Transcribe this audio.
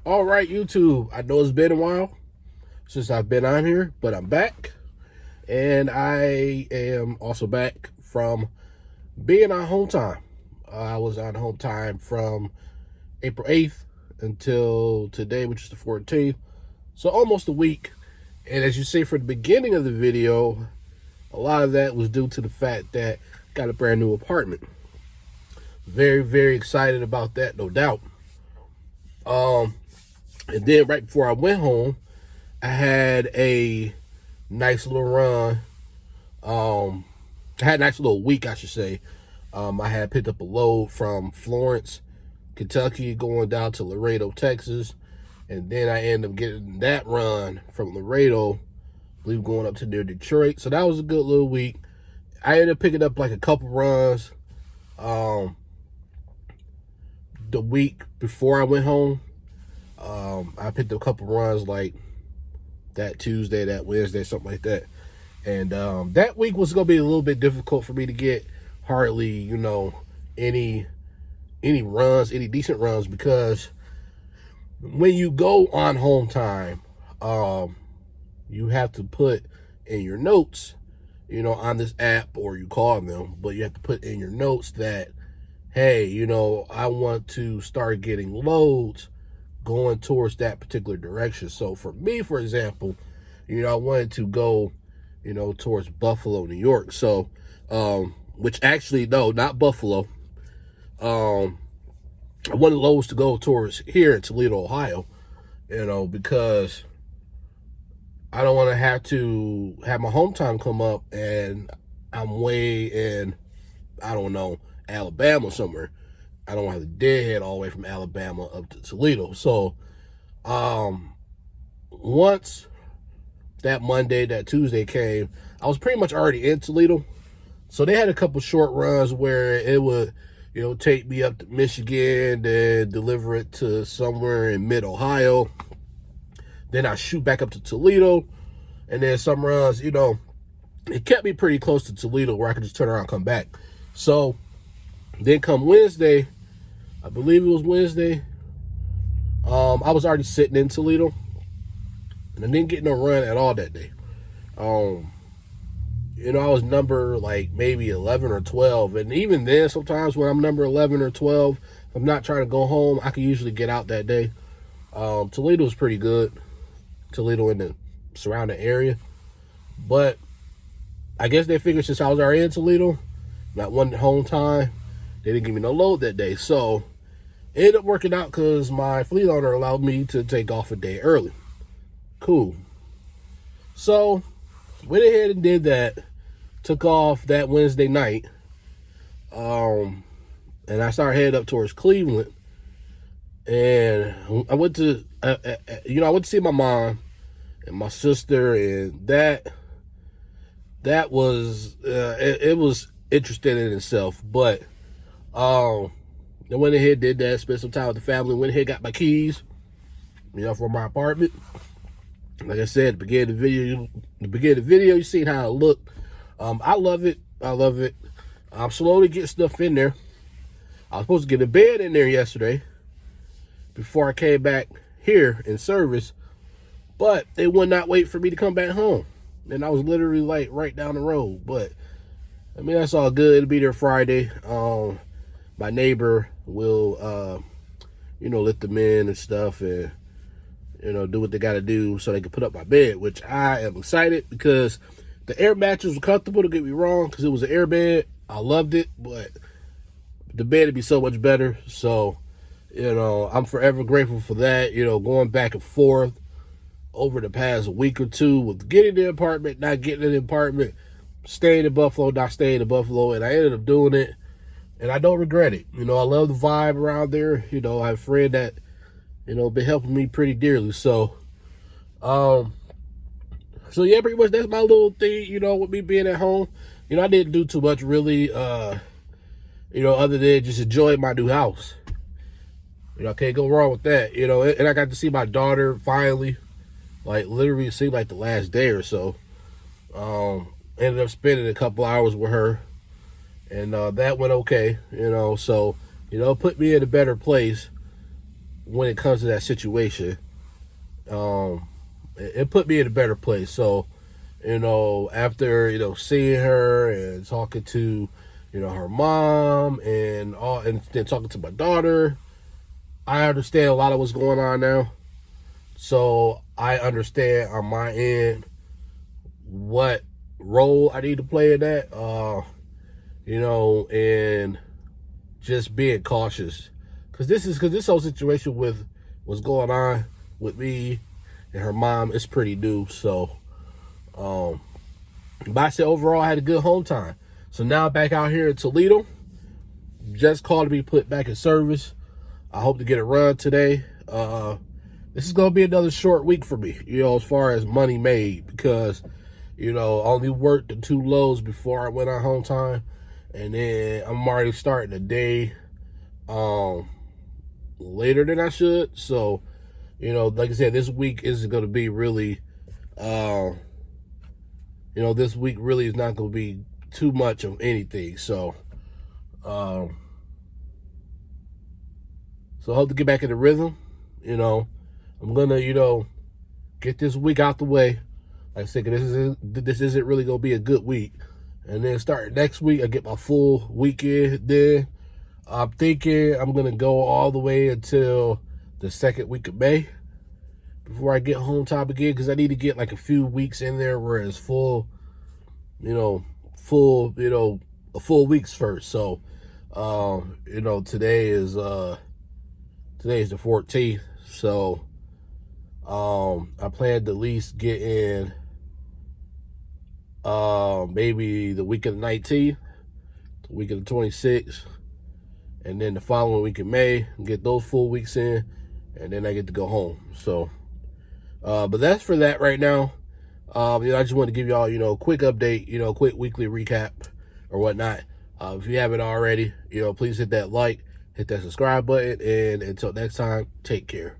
All right, YouTube. I know it's been a while since I've been on here, but I'm back. And I am also back from being on home time. I was on home time from April 8th until today, which is the 14th. So almost a week. And as you see from the beginning of the video, a lot of that was due to the fact that I got a brand new apartment. Very, very excited about that, no doubt. And then right before I went home, I had a nice little run. I had a nice little week, I should say. I had picked up a load from Florence, Kentucky, going down to Laredo, Texas. And then I ended up getting that run from Laredo, I believe going up to near Detroit. So that was a good little week. I ended up picking up like a couple runs the week before I went home. I picked up a couple runs like that Tuesday, that Wednesday, something like that. And that week was going to be a little bit difficult for me to get hardly, any runs, any decent runs, because when you go on home time, you have to put in your notes, on this app, or you call them, but you have to put in your notes that, hey, I want to start getting loads going towards that particular direction. So for me, for example, I wanted to go, towards Buffalo, New York. So, which actually, no, not Buffalo. I wanted loads to go towards here in Toledo, Ohio, because I don't want to have my home time come up and I'm way in, I don't know, Alabama somewhere. I don't have to deadhead all the way from Alabama up to Toledo. So, once that Monday, that Tuesday came, I was pretty much already in Toledo. So they had a couple short runs where it would, take me up to Michigan and deliver it to somewhere in mid-Ohio. Then I shoot back up to Toledo. And then some runs, it kept me pretty close to Toledo where I could just turn around and come back. So then come Wednesday, I believe it was Wednesday, I was already sitting in Toledo. And I didn't get no run at all that day. I was number like maybe 11 or 12. And even then, sometimes when I'm number 11 or 12, if I'm not trying to go home, I can usually get out that day. Toledo was pretty good. Toledo in the surrounding area. But I guess they figured since I was already in Toledo, not one home time, they didn't give me no load that day. So it ended up working out because my fleet owner allowed me to take off a day early. Cool. So went ahead and did that. Took off that Wednesday night. And I started heading up towards Cleveland. And I went to, I went to see my mom and my sister, and that was, it was interesting in itself. But I went ahead, did that, spent some time with the family, went ahead, got my keys, for my apartment. Like I said, at the beginning of the video, you seen how it looked. I love it. I'm slowly getting stuff in there. I was supposed to get a bed in there yesterday before I came back here in service, but they would not wait for me to come back home. And I was literally like right down the road. But I mean, that's all good. It'll be there Friday. My neighbor will, let them in and stuff, and do what they got to do so they can put up my bed, which I am excited because the air mattress was comfortable, don't get me wrong, because it was an air bed. I loved it, but the bed would be so much better. So, I'm forever grateful for that, going back and forth over the past week or two with getting the apartment, not getting an apartment, staying in Buffalo, not staying in Buffalo, and I ended up doing it, and I don't regret it. I love the vibe around there. I have a friend that, been helping me pretty dearly. So, yeah, pretty much that's my little thing, with me being at home. I didn't do too much really, other than just enjoy my new house. I can't go wrong with that, and I got to see my daughter finally, like literally it seemed like the last day or so. Ended up spending a couple hours with her, and that went okay, so, put me in a better place when it comes to that situation, it put me in a better place. So, after, seeing her and talking to, her mom and then talking to my daughter, I understand a lot of what's going on now. So I understand on my end what role I need to play in that, and just being cautious. Because this whole situation with what's going on with me and her mom is pretty new. So, but I said overall I had a good home time. So now back out here in Toledo, just called to be put back in service. I hope to get a run today. This is going to be another short week for me, as far as money made, because, I only worked the 2 loads before I went on home time. And then I'm already starting the day later than I should. So, like I said, this week isn't going to be really, this week really is not going to be too much of anything. So, I hope to get back in the rhythm. I'm going to, get this week out the way. Like I said, this isn't really going to be a good week. And then start next week, I get my full weekend. Then I'm thinking I'm going to go all the way until the second week of May before I get home time again, because I need to get like a few weeks in there where it's full, a full weeks first. So, today is the 14th. So, I plan to at least get in maybe the week of the 19th, the week of the 26th, and then the following week in May, get those full weeks in, and then I get to go home. So, but that's for that right now. I just want to give y'all, a quick update, quick weekly recap or whatnot. If you haven't already, please hit that like, hit that subscribe button, and until next time, take care.